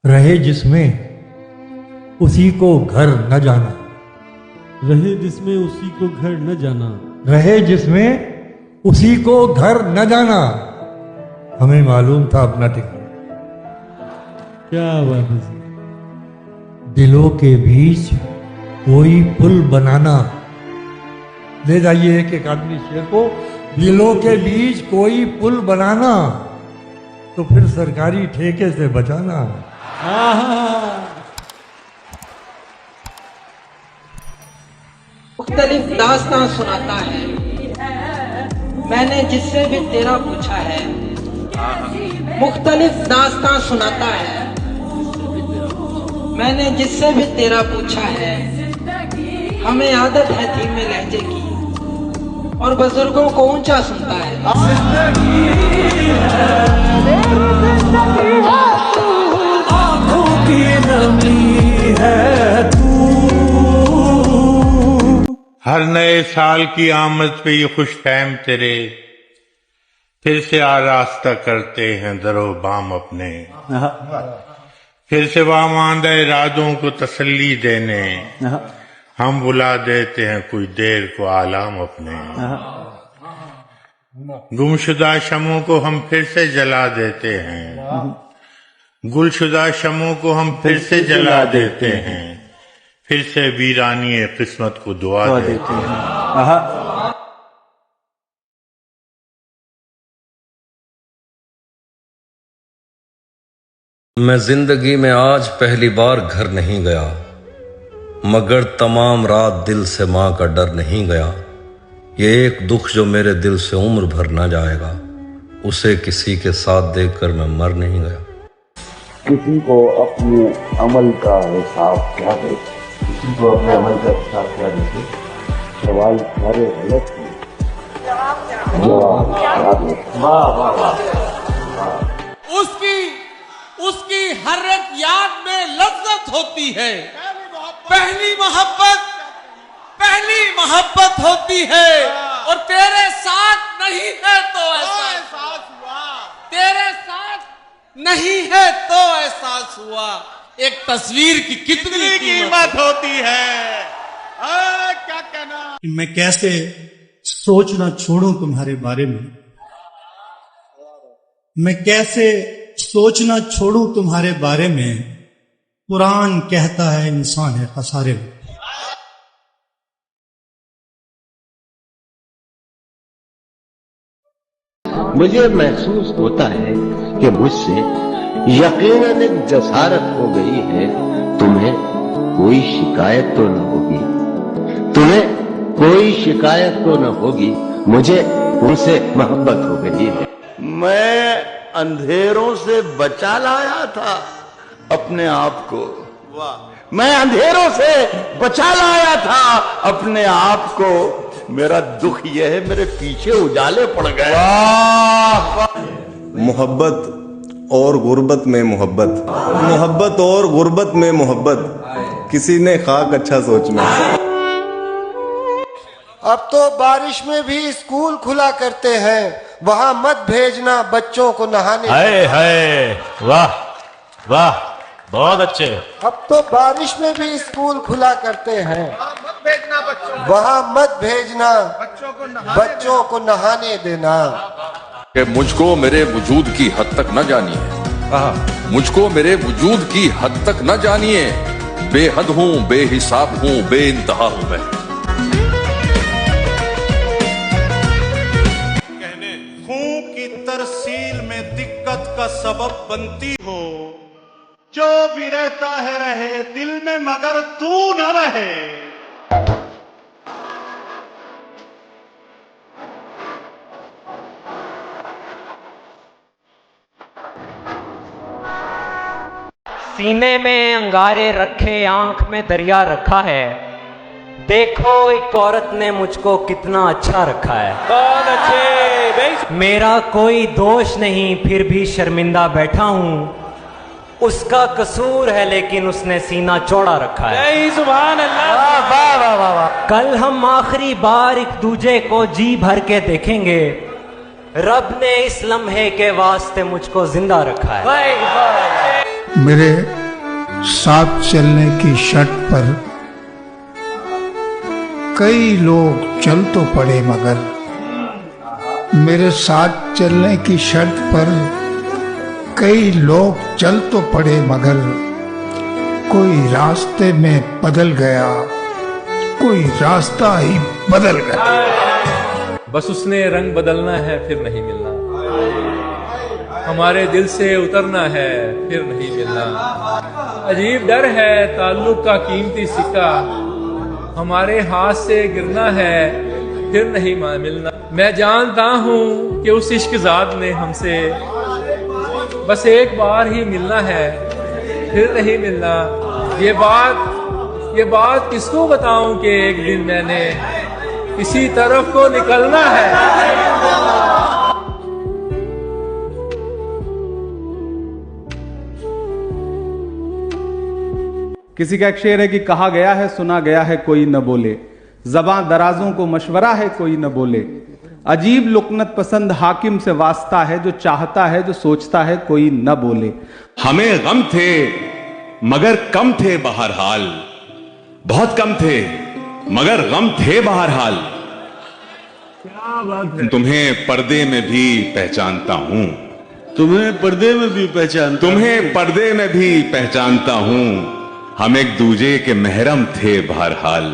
रहे जिसमें उसी को घर न जाना, रहे जिसमें उसी को घर न जाना, रहे जिसमें उसी को घर न जाना। हमें मालूम था अपना ठिकाना। क्या बात है। दिलों के बीच कोई पुल बनाना। ले जाइए एक एक आदमी शेर को। दिलों के बीच कोई पुल बनाना, तो फिर सरकारी ठेके से बचाना। मुख्तलिफ दास्तां सुनाता है, मैंने जिससे भी तेरा पूछा है। मुख्तलिफ दास्तां सुनाता है, मैंने जिससे भी तेरा पूछा है। हमें आदत है धीमे लहजे की और बुजुर्गों को ऊंचा सुनता है। आँखों की नमी है तू। हर नए साल की आमद पे ये खुश फहम तेरे फिर से आरास्ता करते हैं दरो बाम अपने। फिर से वामांदा इरादों को तसल्ली देने हम बुला देते हैं कोई देर को आलाम अपने। गुमशुदा शमों को हम फिर से जला देते हैं, गुलशुदा शमों को हम फिर से जला देते हैं। फिर से वीरानी किस्मत को दुआ देते हैं। मैं जिंदगी में आज पहली बार घर नहीं गया, मगर तमाम रात दिल से माँ का डर नहीं गया। ये एक दुख जो मेरे दिल से उम्र भर न जाएगा, उसे किसी के साथ देखकर मैं मर नहीं गया। किसी को अपने अमल का हिसाब क्या दे, किसी को अपने अमल का हिसाब क्या दे। सवाल सारे गलत हैं, जवाब वाह वाह वाह। उसकी हर एक याद में लज्जत होती है। पहली मोहब्बत होती है और तेरे साथ नहीं है तो एहसास हुआ, तेरे साथ नहीं है तो एहसास हुआ। एक तस्वीर की कितनी कीमत होती है। क्या कहना। मैं कैसे सोचना छोड़ूं तुम्हारे बारे में, मैं कैसे सोचना छोड़ूं तुम्हारे बारे में। कुरान कहता है इंसान है खसारे में। मुझे महसूस होता है कि मुझसे यकीनन एक जसारत हो गई है। तुम्हें कोई शिकायत तो न होगी, तुम्हें कोई शिकायत तो न होगी। मुझे उनसे मोहब्बत हो गई है। मैं अंधेरों से बचा लाया था अपने आप को। मैं अंधेरों से बचा लाया था अपने आप को। मेरा दुख यह है मेरे पीछे उजाले पड़ गए। मोहब्बत और गुर्बत में मोहब्बत, मोहब्बत और गुर्बत में मोहब्बत। किसी ने खाक अच्छा सोचना। अब तो बारिश में भी स्कूल खुला करते हैं, वहां मत भेजना बच्चों को नहाने। हाय हाय, वाह वाह, बहुत अच्छे। अब तो बारिश में भी स्कूल खुला करते हैं, वहां मत भेजना बच्चों को नहाने देना। कि मुझको मेरे वजूद की हद तक न जानिए, मुझको मेरे वजूद की हद तक न जानिए। बेहद हूं, बेहिसाब हूं, बेइंतहा हूं मैं। खून की तरसील में दिक्कत का सबब बनती हो। जो भी रहता है रहे दिल में, मगर तू न रहे। सीने में अंगारे रखे, आंख में दरिया रखा है। देखो एक औरत ने मुझको कितना अच्छा रखा है। बहुत अच्छे। मेरा कोई दोष नहीं, फिर भी शर्मिंदा बैठा हूँ। उसका कसूर है लेकिन उसने सीना चौड़ा रखा है। सुभान अल्लाह। वाह वाह वाह वाह। कल हम आखिरी बार एक दूजे को जी भर के देखेंगे। रब ने इस लम्हे के वास्ते मुझको जिंदा रखा है। मेरे साथ चलने की शर्त पर कई लोग चल तो पड़े मगर मेरे साथ चलने की शर्त पर कई लोग चल तो पड़े मगर कोई रास्ते में बदल गया, कोई रास्ता ही बदल गया। बस उसने रंग बदलना है फिर नहीं मिलना, हमारे दिल से उतरना है फिर नहीं मिलना। अजीब डर है ताल्लुक का कीमती सिक्का, हमारे हाथ से गिरना है फिर नहीं मिलना। मैं जानता हूँ कि उस इश्क़-ज़ाद ने हमसे बस एक बार ही मिलना है फिर नहीं मिलना। ये बात किसको बताऊं कि एक दिन मैंने इसी तरफ को निकलना है। किसी का एक शेर है कि कहा गया है सुना गया है कोई न बोले, ज़बां दराजों को मशवरा है कोई न बोले। अजीब लुकनत पसंद हाकिम से वास्ता है, जो चाहता है जो सोचता है कोई न बोले। हमें गम थे मगर कम थे बहरहाल, बहुत कम थे मगर गम थे बहरहाल। तुम्हें पर्दे में भी पहचानता हूं, तुम्हें पर्दे में भी पहचानता, तुम्हें पर्दे में भी पहचानता हूं। हम एक दूजे के महरम थे बहरहाल,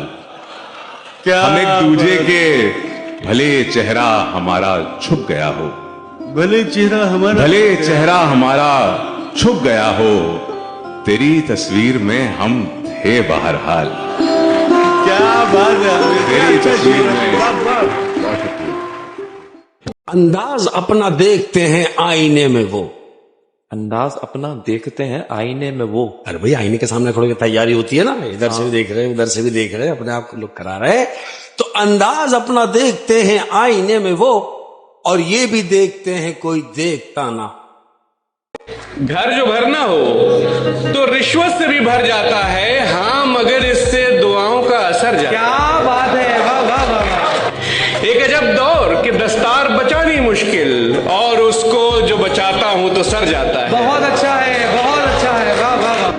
हम एक दूजे के भले चेहरा हमारा छुप गया हो, भले चेहरा हमारा छुप गया हो। तेरी तस्वीर में हम थे बहरहाल। क्या बात है, तेरी तस्वीर में। अंदाज अपना देखते हैं आईने में वो, अंदाज अपना देखते हैं आईने में वो। अरे भाई आईने के सामने खड़े की तैयारी होती है ना, इधर से भी देख रहे हैं उधर से भी देख रहे हैं, अपने आप को लुक करा रहे हैं। तो अंदाज अपना देखते हैं आईने में वो, और ये भी देखते हैं कोई देखता ना। घर जो भरना हो तो रिश्वत से भी भर जाता है, हाँ मगर इससे दुआओं का असर जाता है। क्या बात है, वाह वाह वाह। एक अजब दौर कि दस्तार बचानी मुश्किल, और उसको जो बचाता हूं तो सर जाता है। बहुत अच्छा है, बहुत अच्छा है, वाह वाह वाह।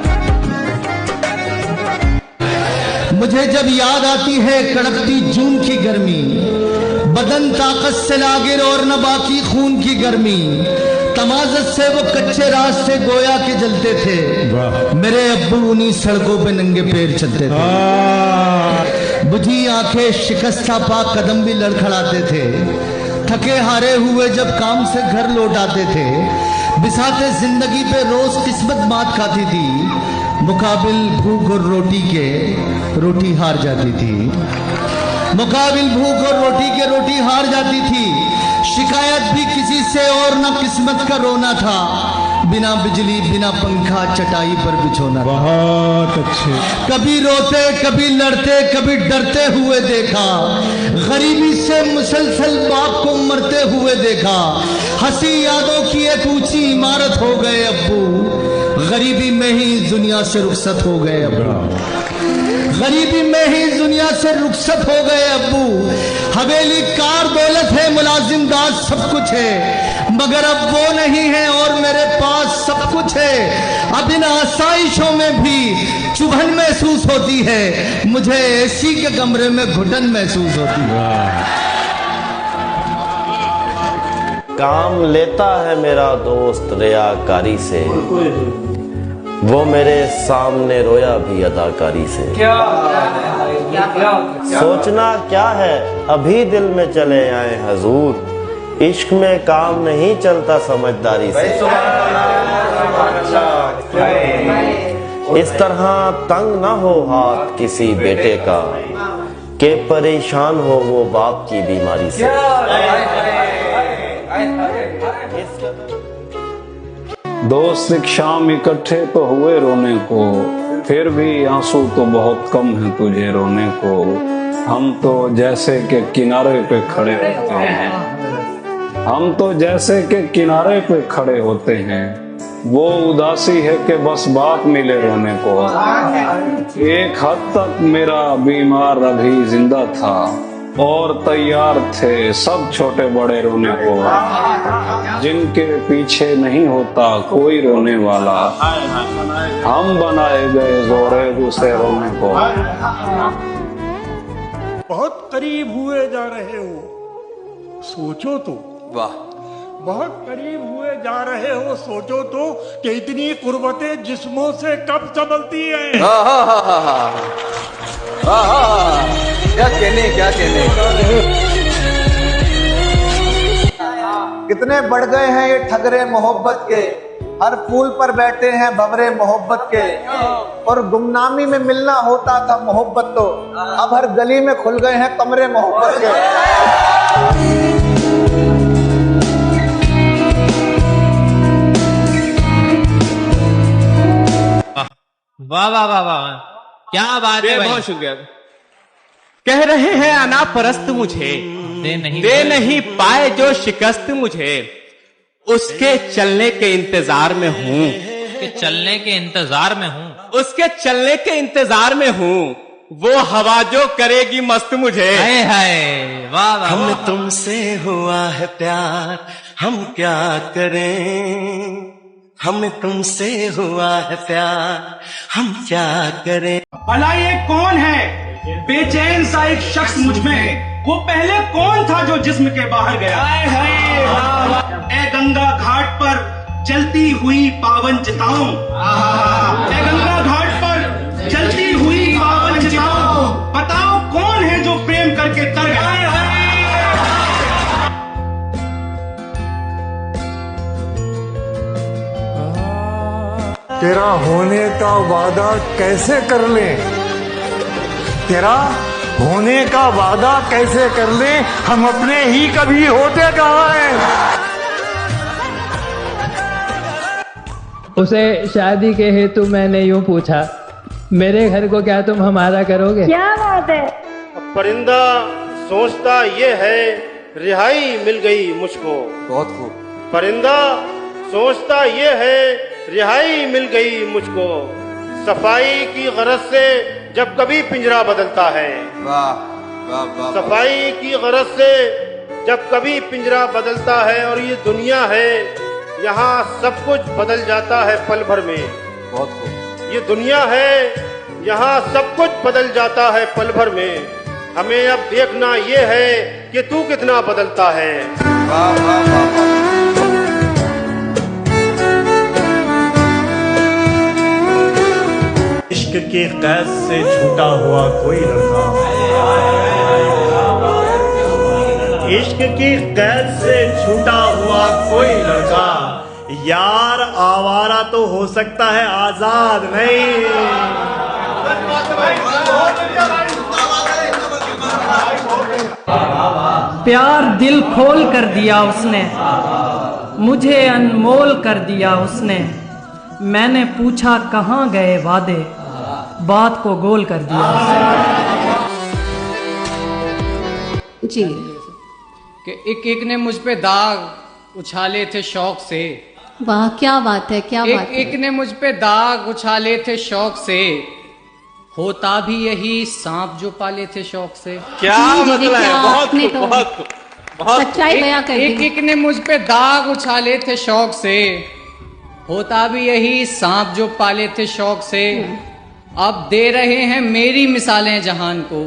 मुझे जब याद आती है कड़कती जून की गर्मी, बदन ताकत से लागिर और न बाकी खून की गर्मी, तमाज़त से वो कच्चे रास्ते गोया के जलते थे, मेरे अब्बू उन्हीं सड़कों पे नंगे पैर चलते थे। बुझी आंखें शिकस्ता पाक कदम भी लड़खड़ाते थे, थके हारे हुए जब काम से घर लौट आते थे। बिसाते जिंदगी पे रोज किस्मत मात खाती थी, मुकाबिल भूख और रोटी के रोटी हार जाती थी, मुकाबिल भूख और रोटी के रोटी हार जाती थी। शिकायत भी किसी से और न किस्मत का रोना था, बिना बिजली बिना पंखा चटाई पर बिछोना। बहुत अच्छे। कभी रोते कभी लड़ते कभी डरते हुए देखा, गरीबी से मुसलसल बाप को मरते हुए देखा। हंसी यादों की एक ऊंची इमारत हो गए अब्बू, गरीबी में ही दुनिया से रुखसत हो गए अब्बू, गरीबी में ही दुनिया से रुखसत हो गए अब्बू। हवेली कार दौलत है मुलाजिम दाज सब कुछ है, मगर अब वो नहीं है और मेरे पास सब कुछ है। अब इन आसाइशों में भी चुभन महसूस होती है, मुझे एसी के कमरे में घुटन महसूस होती है। काम लेता है मेरा दोस्त रियाकारी से, वो मेरे सामने रोया भी अदाकारी से। सोचना क्या है अभी दिल में चले आए हजूर, इश्क में काम नहीं चलता समझदारी से। इस तरह तंग ना हो हाथ किसी बेटे का, के परेशान हो वो बाप की बीमारी से। दोस्त एक शाम इकट्ठे तो हुए रोने को, फिर भी आंसू तो बहुत कम है तुझे रोने को। हम तो जैसे के किनारे पे खड़े होते हैं, हम तो जैसे के किनारे पे खड़े होते हैं। वो उदासी है कि बस बात मिले रोने को। एक हद तक मेरा बीमार अभी जिंदा था, और तैयार थे सब छोटे बड़े रोने को, जिनके पीछे नहीं होता कोई रोने वाला, हम बनाए गए जोरे दूसरे रोने को। बहुत करीब हुए जा रहे हो, सोचो तो। वाह, बहुत करीब हुए जा रहे हो, सोचो तो कि इतनी कुर्बतें जिस्मों से कब संभलती हैं। क्या कहने, क्या कहने। कितने बढ़ गए हैं ये ठगरे मोहब्बत के, हर फूल पर बैठे हैं भंवरे मोहब्बत के। और गुमनामी में मिलना होता था मोहब्बत तो, अब हर गली में खुल गए हैं कमरे मोहब्बत के। वाह वाह वाह वाह, क्या बात है भाई। बहुत शुक्रिया। कह रहे हैं अना परस्त मुझे, दे नहीं पाए जो शिकस्त मुझे, उसके चलने के इंतजार में हूँ, कि चलने के इंतजार में हूँ, उसके चलने के इंतजार में हूँ, वो हवा जो करेगी मस्त मुझे। हाय हाय, वाह वाह। हम तुमसे हुआ है प्यार, हम क्या करें, हमें तुमसे हुआ है प्यार, हम क्या करें। भला ये कौन है बेचैन सा एक शख्स मुझ में, वो पहले कौन था जो जिस्म के बाहर गया। ए गंगा घाट पर चलती हुई पावन चिताओं, ए गंगा घाट पर चलती हुई पावन चिताओं, बताओ कौन है जो प्रेम करके तर गया। तेरा होने का वादा कैसे कर लें, तेरा होने का वादा कैसे कर लें, हम अपने ही कभी होते कहाँ हैं। उसे शादी के हेतु मैंने यूं पूछा, मेरे घर को क्या तुम हमारा करोगे। क्या बात है। परिंदा सोचता ये है रिहाई मिल गई मुझको। बहुत खूब। परिंदा सोचता ये है रिहाई मिल गई मुझको, सफाई की गरज से जब कभी पिंजरा बदलता है। वाह वाह वाह। सफाई की गरज से जब कभी पिंजरा बदलता है, और ये दुनिया है यहाँ सब कुछ बदल जाता है पल भर में। बहुत खूब। ये दुनिया है यहाँ सब कुछ बदल जाता है पल भर में, हमें अब देखना ये है कि तू कितना बदलता है। वाह वाह वाह वाह। इश्क की कैद से छूटा हुआ कोई लड़का, इश्क की कैद से छूटा हुआ कोई लड़का, यार आवारा तो हो सकता है आजाद नहीं। प्यार दिल खोल कर दिया उसने, मुझे अनमोल कर दिया उसने, मैंने पूछा कहाँ गए वादे, बात को गोल कर दिया जी। कि एक ने मुझ पे दाग उछाले थे शौक से। वाह क्या बात है, क्या बात है। एक ने मुझ पे दाग उछाले थे शौक से, होता भी यही सांप जो पाले थे शौक से। क्या मतलब है, बहुत बहुत बहुत सच्चाई बयां कर दी। एक ने मुझ पे दाग उछाले थे शौक से, होता भी यही सांप जो पाले थे शौक से। अब दे रहे हैं मेरी मिसालें जहान को,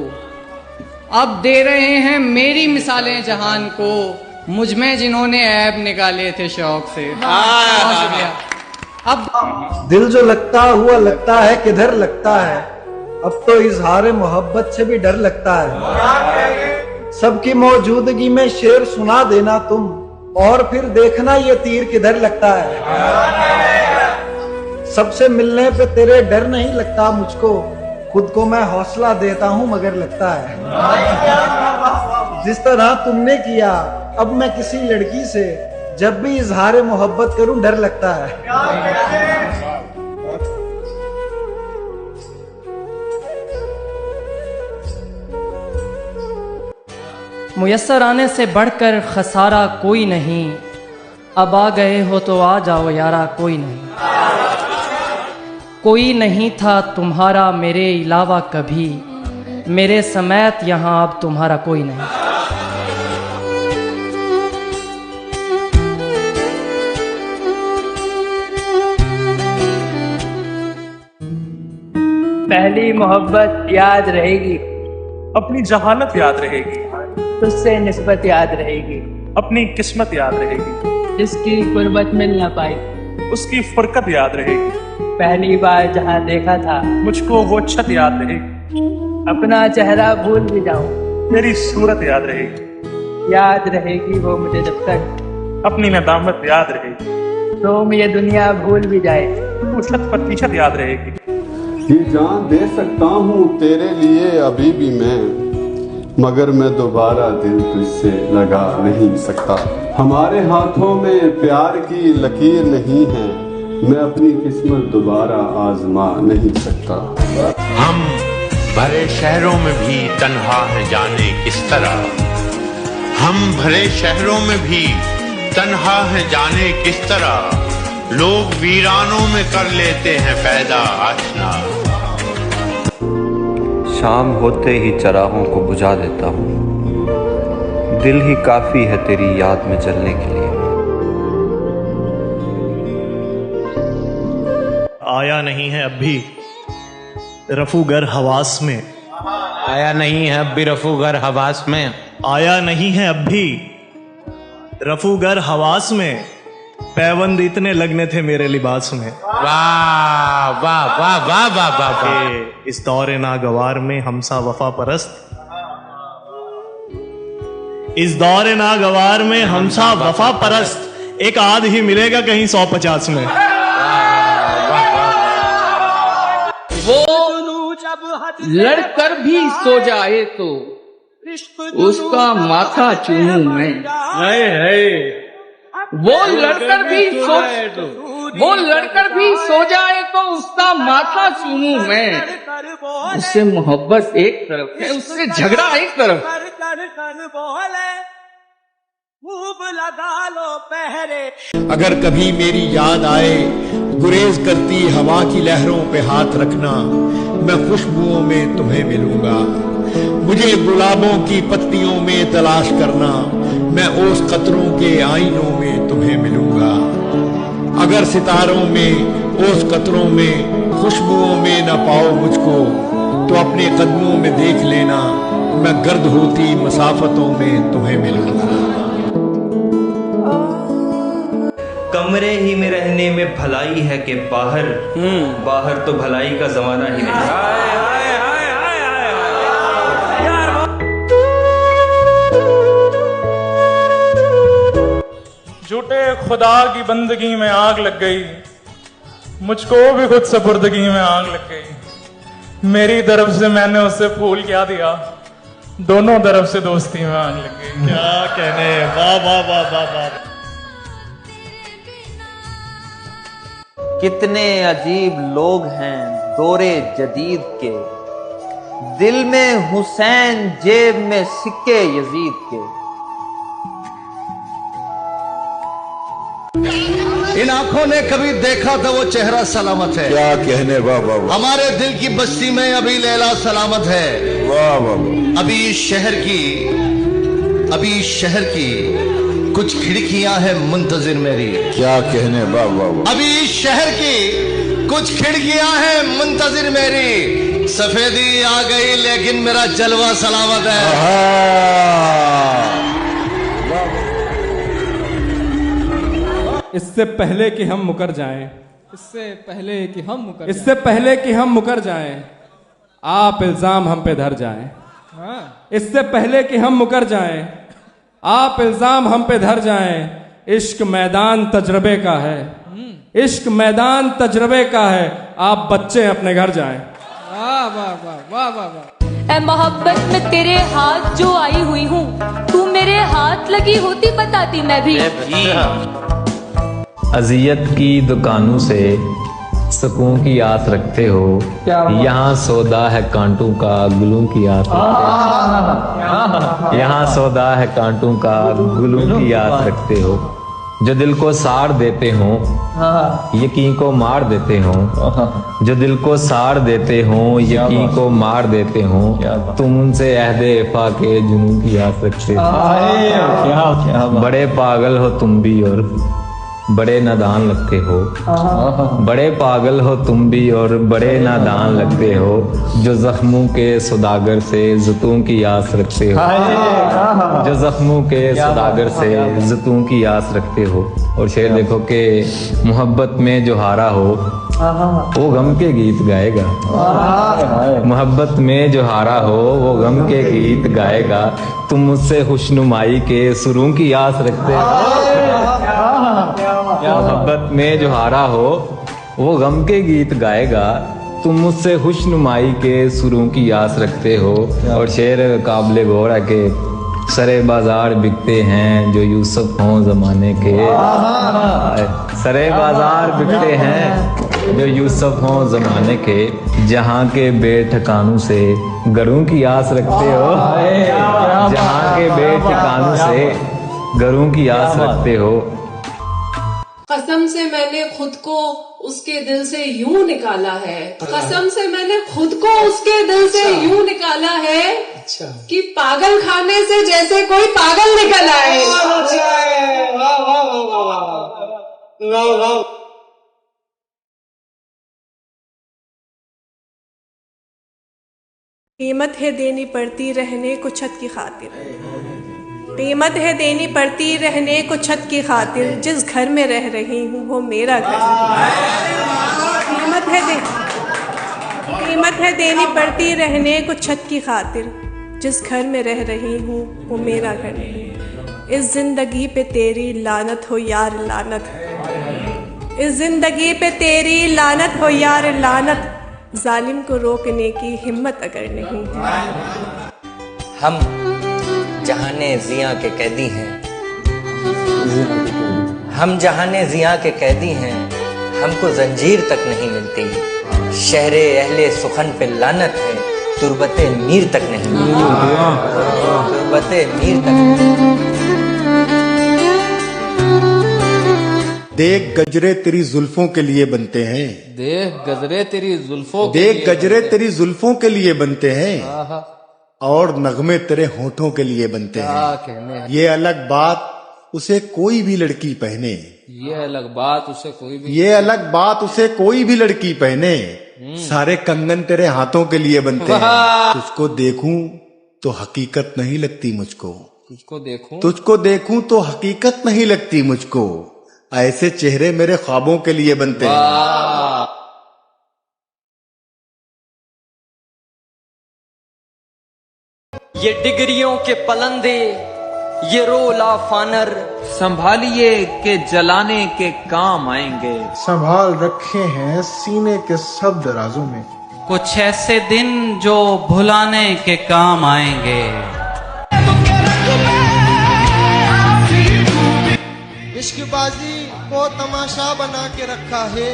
अब दे रहे हैं मेरी मिसालें जहान को, मुझ में जिन्होंने ऐब निकाले थे शौक से। बहुत शुक्रिया। अब दिल जो लगता हुआ लगता है किधर लगता है, अब तो इजहार मोहब्बत से भी डर लगता है। सबकी मौजूदगी में शेर सुना देना तुम, और फिर देखना ये तीर किधर लगता है। सबसे मिलने पे तेरे डर नहीं लगता मुझको, खुद को मैं हौसला देता हूँ मगर लगता है। जिस तरह तुमने किया अब मैं किसी लड़की से जब भी इजहार मोहब्बत करूं डर लगता है। मुयस्सर आने से बढ़कर खसारा कोई नहीं, अब आ गए हो तो आ जाओ यारा कोई नहीं। कोई नहीं था तुम्हारा मेरे अलावा कभी, मेरे समेत यहाँ अब तुम्हारा कोई नहीं। पहली मोहब्बत याद रहेगी, अपनी जहानत याद रहेगी, तुझसे निस्बत याद रहेगी, अपनी किस्मत याद रहेगी, जिसकी गुर्बत मिल न पाई, उसकी फुरकत याद रहेगी, पहली बार जहाँ देखा था, मुझको वो छत याद रहेगी, अपना चेहरा भूल भी जाऊं, तेरी सूरत याद रहेगी, याद रहेगी वो मुझे जब तक, अपनी नदामत याद रहेगी, तुम ये दुनिया भूल भी जाए, तू छत प्रतिशत याद रहेगी। ये जान दे सकता हूँ तेरे लिए अभी भी मैं, मगर मैं दोबारा दिल तुझसे लगा नहीं सकता। हमारे हाथों में प्यार की लकीर नहीं है, मैं अपनी किस्मत दोबारा आजमा नहीं सकता। हम भरे शहरों में भी तन्हा है जाने किस तरह, हम भरे शहरों में भी तन्हा है जाने किस तरह, लोग वीरानों में कर लेते हैं पैदा आशना। शाम होते ही चराहों को बुझा देता हूँ, दिल ही काफी है तेरी याद में जलने के लिए। आया नहीं है अब भी रफूगर हवास में, आया नहीं है अब भी रफूगर हवास में, आया नहीं है अब भी रफूगर हवास में, पैबंद इतने लगने थे मेरे लिबास में। वाह वाह वाह वाह वाह वाह वाह। इस दौरे नागवार में हमसा वफा परस्त, इस दौरे नागवार में हमसा वफा परस्त, एक आध ही मिलेगा कहीं 150 में। वो लड़कर भी सो जाए तो उसका माथा चूमूं मैं, वो लड़कर भी सो जाए तो उसका माथा चूमूं मैं, उससे मोहब्बत एक तरफ है, उससे झगड़ा एक तरफ। अगर कभी मेरी याद आए गुरेज करती हवा की लहरों पे हाथ रखना, मैं खुशबुओं में तुम्हें मिलूंगा। मुझे गुलाबों की पत्तियों में तलाश करना, मैं ओस कतरों के आईनों में तुम्हें मिलूंगा। अगर सितारों में ओस कतरों में खुशबुओं में न पाओ मुझको, तो अपने कदमों में देख लेना, मैं गर्द होती मसाफतों में तुम्हें मिलूंगा। कमरे ही में रहने में भलाई है कि बाहर, बाहर तो भलाई का जमाना ही नहीं। झूठे खुदा की बंदगी में आग लग गई, मुझको भी खुद सपुर्दगी में आग लग गई। मेरी तरफ से मैंने उससे फूल क्या दिया, दोनों तरफ से दोस्ती में आग लग गई। क्या कहने, वाह वाह वाह वाह वाह। कितने अजीब लोग हैं दौरे जदीद के, दिल में हुसैन जेब में सिक्के यजीद के। इन आंखों ने कभी देखा था वो चेहरा सलामत है, क्या कहने, वाह वाह वाह। हमारे दिल की बस्ती में अभी लैला सलामत है, वाह वाह वाह। अभी शहर की कुछ खिड़कियां हैं मुंतजिर मेरी, क्या कहने, वाह वाह वाह। अभी शहर की कुछ खिड़कियां हैं मुंतजिर मेरी, सफेदी आ गई लेकिन मेरा जलवा सलामत है। इससे पहले कि हम मुकर जाएं, इससे पहले कि हम मुकर जाएं, आप इल्जाम हम पे धर जाएं। इससे पहले कि हम मुकर जाएं, आप इल्जाम हम पे धर जाएं। इश्क मैदान तजर्बे का है, इश्क मैदान तजर्बे का है, आप बच्चे अपने घर जाएं। वाह वाह वाह वाह वाह वाह। ऐ मोहब्बत में तेरे हाथ जो आई हुई हूँ, तू मेरे हाथ लगी होती बताती मैं भी। अजियत की दुकानों से सुकून की आस रखते हो, यहाँ सौदा है कांटों का गुलों की आस रखते हो, यहाँ सौदा है कांटों का गुलों की आस रखते हो। जो दिल को साड़ देते हो यकीन को मार देते हो, जो दिल को साड़ देते हो यकीन को मार देते हो, तुम उनसे अहदे वफा के जुनून की आस रखते हो। बड़े पागल हो तुम भी और बड़े नादान लगते हो, बड़े पागल हो तुम भी और बड़े नादान लगते हो, जो जख्मों के सौदागर से ज़ुतों की आस रखते हो, जो जख्मों के सौदागर से ज़ुतों की आस रखते हो। और शेर देखो कि मोहब्बत में जो हारा हो वो गम के गीत गाएगा, मोहब्बत में जो हारा हो वो गम के गीत गाएगा, तुम मुझसे खुशनुमाई के सुरों की आस रखते हो। मोहब्बत में जो हारा हो वो गम के गीत गाएगा, तुम मुझसे खुशनुमाई के सुरों की आस रखते हो। और शेर काबिल गौर है कि सरे बाजार बिकते हैं जो यूसुफ हों जमाने के, सरे बाजार बिकते हैं जो यूसुफ हों जमाने के, जहाँ के बेठिकानों से गरों की आस रखते हो, जहाँ के बेठिकानों से गरों की आस रखते हो। कसम से मैंने खुद को उसके दिल से यूं निकाला है, कसम से मैंने खुद को उसके दिल से यूं निकाला है कि पागल खाने से जैसे कोई पागल निकल आए। कीमत है देनी पड़ती रहने को छत की खातिर, कीमत है देनी पड़ती रहने को छत की खातिर, जिस घर में रह रही हूँ वो मेरा घर नहीं। कीमत है देनी पड़ती रहने को छत की खातिर, जिस घर में रह रही हूँ वो मेरा घर नहीं। इस जिंदगी पे तेरी लानत हो यार लानत, इस जिंदगी पे तेरी लानत हो यार लानत, जालिम को रोकने की हिम्मत अगर नहीं है। हम जहाने जिया के कैदी हैं, हम जहाने जिया के कैदी हैं, हमको जंजीर तक नहीं मिलती, शहरे अहले सुखन पे लानत है, तुरबते मीर तक नहीं मिलती, तुरबते मीर तक। देख गजरे तेरी जुल्फों के लिए बनते हैं, देख गजरे तेरी जुल्फों के देख लिए गजरे तेरी जुल्फों के लिए बनते हैं, और नगमे तेरे होठों के लिए बनते हैं। ये अलग बात उसे कोई भी लड़की पहने, ये अलग बात उसे कोई भी, ये अलग बात उसे कोई भी लड़की पहने, सारे कंगन तेरे हाथों के लिए बनते हैं। तुझको देखूं तो हकीकत नहीं लगती मुझको, तुझको देखूं तो हकीकत नहीं लगती मुझको, ऐसे चेहरे मेरे ख्वाबों के लिए बनते हैं। ये डिग्रियों के पलंदे, ये रोला फानर, संभालिए के जलाने के काम आएंगे। संभाल रखे हैं सीने के सब दराजों में कुछ ऐसे दिन जो भुलाने के काम आएंगे। इश्कबाजी को तमाशा बना के रखा है,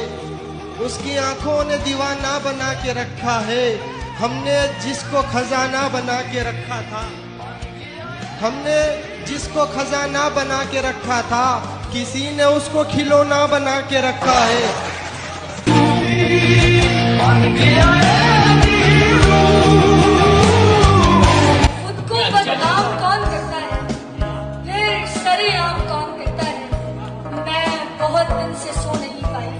उसकी आंखों ने दीवाना बना के रखा है। हमने जिसको खजाना बना के रखा था, हमने जिसको खजाना बना के रखा था, किसी ने उसको खिलौना बना के रखा है। खुद को बदनाम कौन करता है, फिर शरेआम कौन करता है। मैं बहुत दिन से सो नहीं पाई,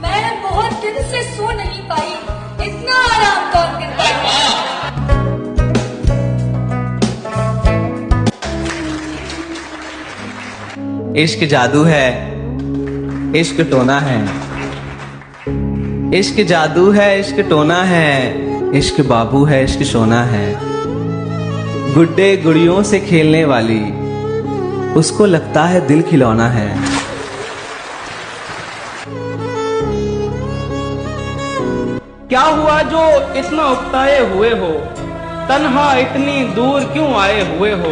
मैं बहुत दिन से सो नहीं पाई, इतना आराम कौन करता है। इश्क जादू है, इश्क टोना है, इश्क जादू है, इश्क टोना है, इश्क बाबू है, इश्क सोना है। गुड्डे गुड़ियों से खेलने वाली, उसको लगता है दिल खिलौना है। क्या हुआ जो इतना उकताए हुए हो, तन्हा इतनी दूर क्यों आए हुए हो।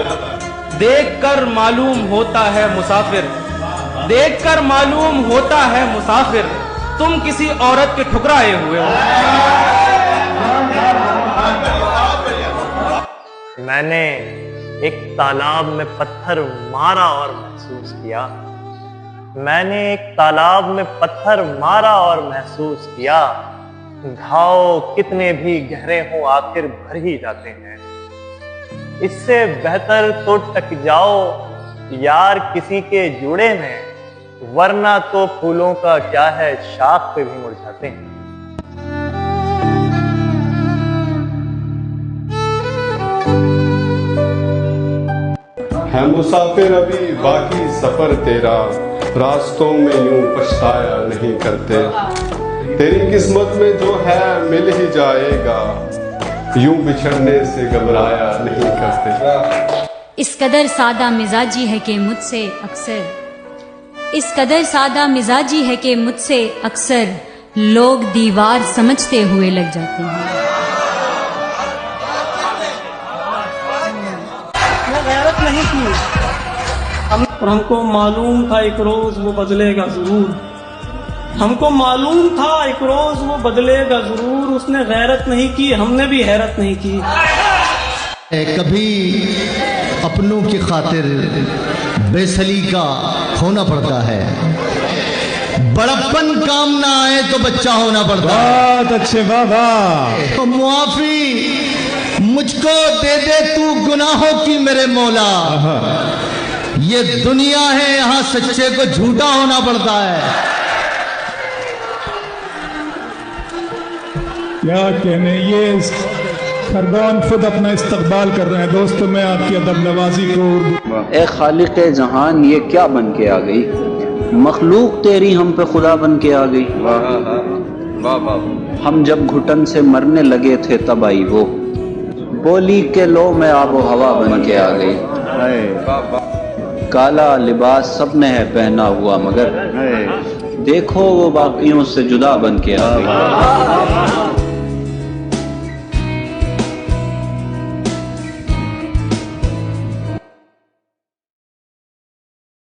देखकर मालूम होता है मुसाफिर, देखकर मालूम होता है मुसाफिर, तुम किसी औरत के ठुकराए हुए हो। मैंने एक तालाब में पत्थर मारा और महसूस किया मैंने एक तालाब में पत्थर मारा और महसूस किया, घाव कितने भी गहरे हों आखिर भर ही जाते हैं। इससे बेहतर तो टक जाओ यार किसी के जुड़े में, वरना तो फूलों का क्या है शाख पे भी मुरझाते हैं। है मुसाफिर अभी बाकी सफर तेरा, रास्तों में यूं पछताया नहीं करते। तेरी किस्मत में जो है मिल ही जाएगा, यूं बिछड़ने से घबराया नहीं करते। इस कदर सादा मिजाजी है कि मुझसे अक्सर, इस कदर सादा मिजाजी है कि मुझसे अक्सर लोग दीवार समझते हुए लग जाते हैं। गैरत नहीं की और हमको मालूम था एक रोज वो बदलेगा जरूर, हमको मालूम था एक रोज वो बदलेगा जरूर। उसने गैरत नहीं की, हमने भी हैरत नहीं की। कभी अपनों की खातिर बेसलीका होना पड़ता है, बड़प्पन काम ना आए तो बच्चा होना पड़ता है। बहुत अच्छे बाबा। तो मुआफी मुझको दे दे तू गुनाहों की मेरे मौला। ये दुनिया है, यहाँ सच्चे को झूठा होना पड़ता है। क्या कहने, ये खरगोन खुद अपना इस्तकबाल कर रहे हैं। दोस्तों मैं आपकी अदब नवाजी को। ए खालिक़े जहान ये क्या बन के आ गई, मखलूक तेरी हम पे खुदा बन के आ गई। हम जब घुटन से मरने लगे थे तब आई वो, बोली के लो मैं आबो हवा बन के आ गई। काला लिबास सबने है पहना हुआ, मगर देखो वो बाकियों से जुदा बन के आ गई।